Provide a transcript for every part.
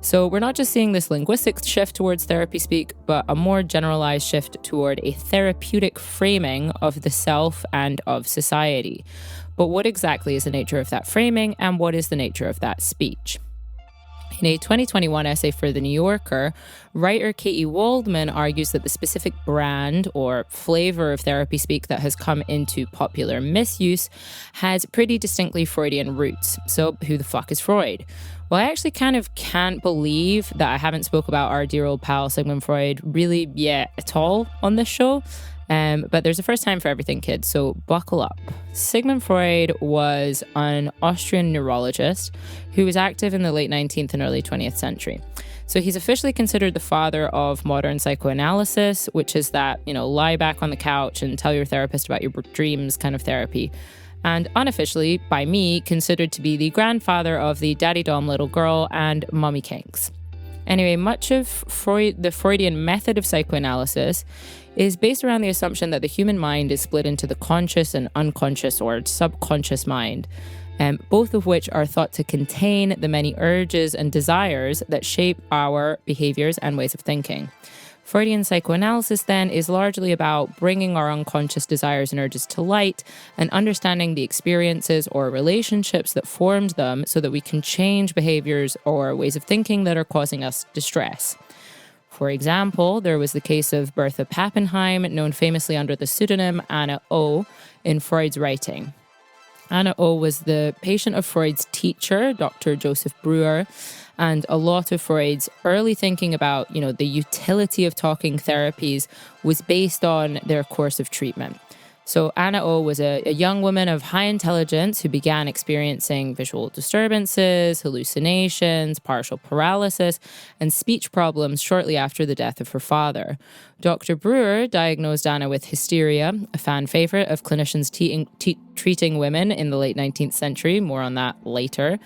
So we're not just seeing this linguistic shift towards therapy speak, but a more generalized shift toward a therapeutic framing of the self and of society. But what exactly is the nature of that framing, and what is the nature of that speech? In a 2021 essay for The New Yorker, writer Katie Waldman argues that the specific brand or flavor of therapy speak that has come into popular misuse has pretty distinctly Freudian roots. So who the fuck is Freud? Well, I actually kind of can't believe that I haven't spoke about our dear old pal Sigmund Freud really yet at all on this show. But there's a first time for everything, kids, so buckle up. Sigmund Freud was an Austrian neurologist who was active in the late 19th and early 20th century. So he's officially considered the father of modern psychoanalysis, which is that, lie back on the couch and tell your therapist about your dreams kind of therapy. And unofficially, by me, considered to be the grandfather of the daddy-dom little girl and mummy kinks. Anyway, much of the Freudian method of psychoanalysis is based around the assumption that the human mind is split into the conscious and unconscious or subconscious mind, both of which are thought to contain the many urges and desires that shape our behaviors and ways of thinking. Freudian psychoanalysis, then, is largely about bringing our unconscious desires and urges to light and understanding the experiences or relationships that formed them so that we can change behaviors or ways of thinking that are causing us distress. For example, there was the case of Bertha Pappenheim, known famously under the pseudonym Anna O, in Freud's writing. Anna O was the patient of Freud's teacher, Dr. Joseph Breuer, and a lot of Freud's early thinking about, the utility of talking therapies was based on their course of treatment. So Anna O was a young woman of high intelligence who began experiencing visual disturbances, hallucinations, partial paralysis, and speech problems shortly after the death of her father. Dr. Breuer diagnosed Anna with hysteria, a fan favorite of clinicians treating women in the late 19th century, more on that later,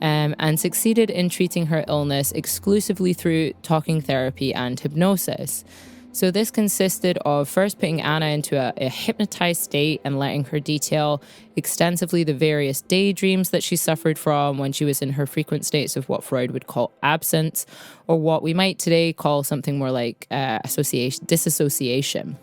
and succeeded in treating her illness exclusively through talking therapy and hypnosis. So this consisted of first putting Anna into a hypnotized state and letting her detail extensively the various daydreams that she suffered from when she was in her frequent states of what Freud would call absence, or what we might today call something more like disassociation.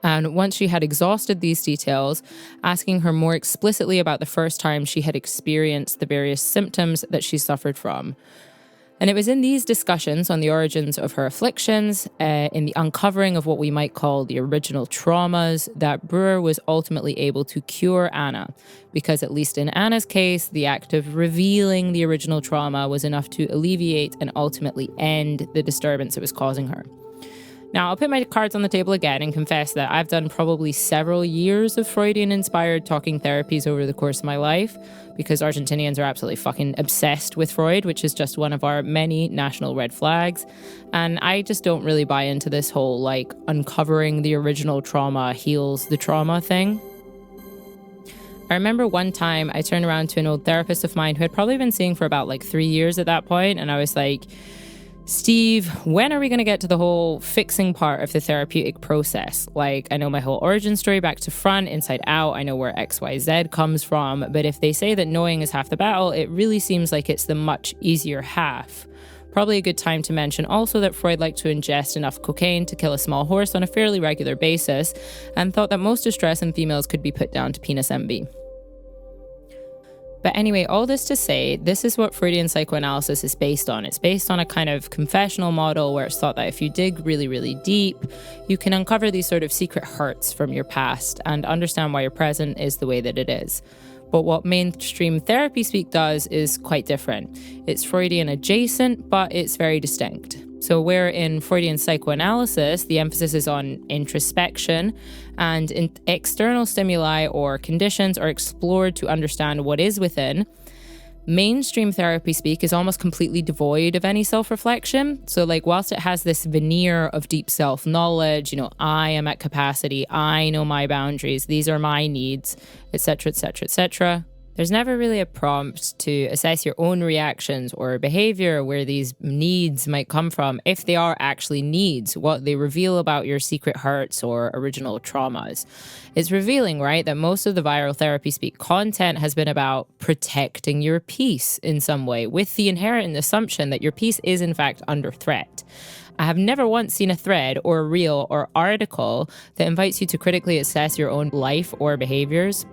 And once she had exhausted these details, asking her more explicitly about the first time she had experienced the various symptoms that she suffered from. And it was in these discussions on the origins of her afflictions, in the uncovering of what we might call the original traumas, that Breuer was ultimately able to cure Anna. Because at least in Anna's case, the act of revealing the original trauma was enough to alleviate and ultimately end the disturbance it was causing her. Now, I'll put my cards on the table again and confess that I've done probably several years of Freudian-inspired talking therapies over the course of my life, because Argentinians are absolutely fucking obsessed with Freud, which is just one of our many national red flags. And I just don't really buy into this whole, uncovering the original trauma heals the trauma thing. I remember one time I turned around to an old therapist of mine who had probably been seeing for about 3 years at that point, and I was like, Steve, when are we going to get to the whole fixing part of the therapeutic process? I know my whole origin story back to front, inside out. I know where XYZ comes from. But if they say that knowing is half the battle, it really seems like it's the much easier half. Probably a good time to mention also that Freud liked to ingest enough cocaine to kill a small horse on a fairly regular basis, and thought that most distress in females could be put down to penis envy. But anyway, all this to say, this is what Freudian psychoanalysis is based on. It's based on a kind of confessional model where it's thought that if you dig really, really deep, you can uncover these sort of secret hurts from your past and understand why your present is the way that it is. But what mainstream therapy speak does is quite different. It's Freudian adjacent, but it's very distinct. So where in Freudian psychoanalysis, the emphasis is on introspection and external stimuli or conditions are explored to understand what is within, mainstream therapy speak is almost completely devoid of any self-reflection. So whilst it has this veneer of deep self-knowledge, I am at capacity, I know my boundaries, these are my needs, etc., etc., etc., There's never really a prompt to assess your own reactions or behavior, where these needs might come from, if they are actually needs, what they reveal about your secret hurts or original traumas. It's revealing, right, that most of the viral therapy speak content has been about protecting your peace in some way, with the inherent assumption that your peace is in fact under threat. I have never once seen a thread or a reel or article that invites you to critically assess your own life or behaviors.